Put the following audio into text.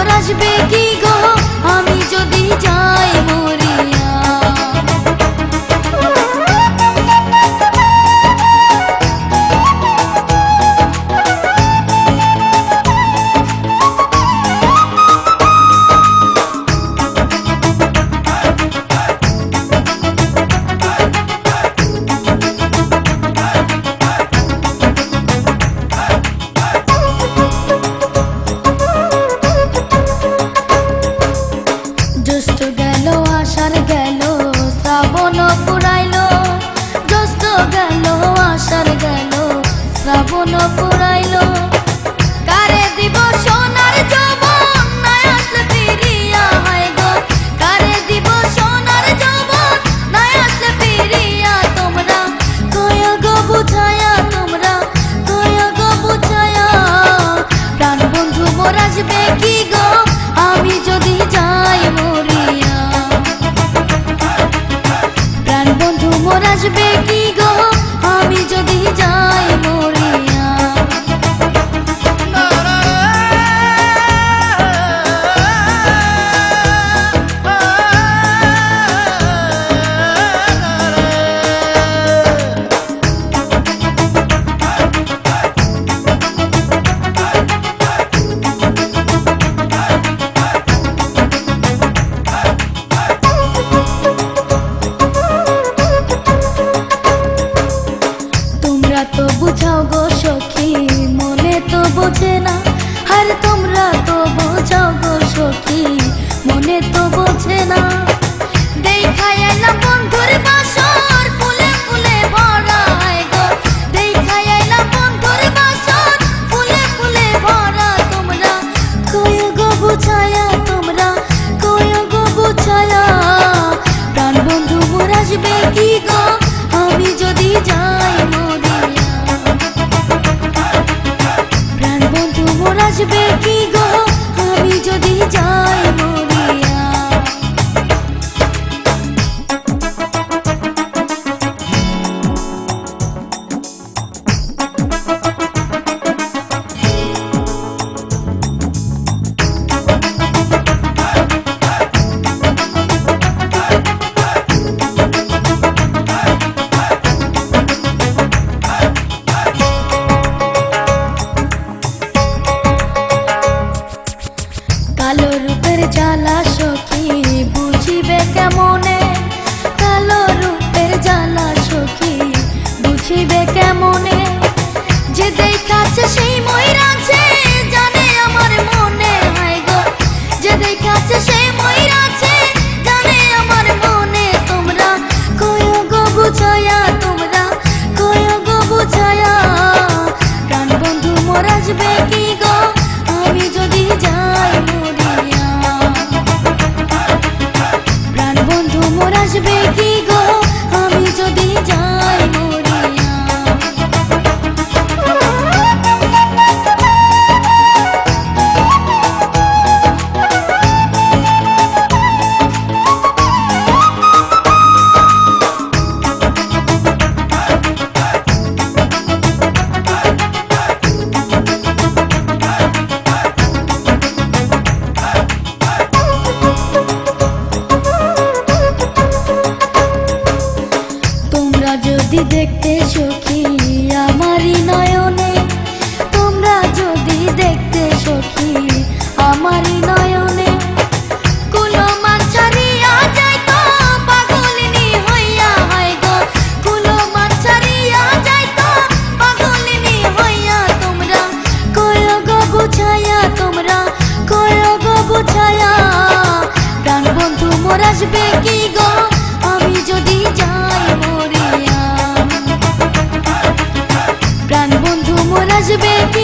মোর আসবে কি গো আমি যদি যাই মরিয়া। জ্যৈষ্ঠ গেল আষাঢ় গেল শ্রাবণ ফুরাইলো, জ্যৈষ্ঠ গেল আষাঢ় গেল শ্রাবণ ফুরাইলো। কারে দিব সোনার যৌবন নাই আসলে ফিরিয়া হায় গো, কারে দিব সোনার যৌবন নাই আসলে ফিরিয়া। তোমরা কয় গো বুঝায়া, তোমরা কয় গো বুঝায়া, প্রাণ বন্ধু মোর আসবে কি গো আমি যদি যাই মরিয়া। প্রাণ বন্ধু মোর আসবে কি গো আমি যদি যাই মরিয়া। তোমরা তো বুঝাও গো সখী মনে তো বোঝে না, আর তোমরা তো বোঝাও গো সখী মনে তো বোঝে না। দেখাই এলাম বন্ধুর বাসর ফুলে ফুলে ভরা হায় গো, দেখাই এলাম বন্ধুর বাসর ফুলে ফুলে ভরা। তোমরা কয় গো বুঝায়া, তোমরা কয় গো বুঝায়া, প্রাণ বন্ধু মোর আসবে কি গো আমি যদি যাই মরিয়া। প্রাণ বন্ধু মোর আসবে কি গো আমি যদি যাই মরিয়া। কালো রূপের জ্বালা সখী বুঝিবে কেমনে, কালো রূপের জ্বালা সখী বুঝিবে কেমনে। যে দেখাচ্ছে সেই ময়ূরাছে জানে আমার মনে হায় গো, যে দেখাচ্ছে সেই ময়ূরাছে জানে আমার মনে। তোমরা কয় গো বুঝায়া, তোমরা কয় গো বুঝায়া, প্রাণ বন্ধু মোর আসবে কি গো আমি যদি যাই মরিয়া। প্রাণ বন্ধু মোর আসবে কি গো আমি যদি যাই মরিয়া। তোমরা যদি দেখতে সখী আমারই নয়নে, তোমরা যদি দেখতে সখী আমারই নয়নে, কুলো মান ছাড়িয়া যাইতো পাগলিনী হইয়া হায় গো, কুলো মান ছাড়িয়া যাইতো পাগলিনী হইয়া। তোমরা কয় গো বুঝায়া, তোমরা কয় গো বুঝায়া, প্রাণ বন্ধু মোর আসবে কি গো আমি যদি যাই মরিয়া। প্রাণ বন্ধু মোর আসবে কি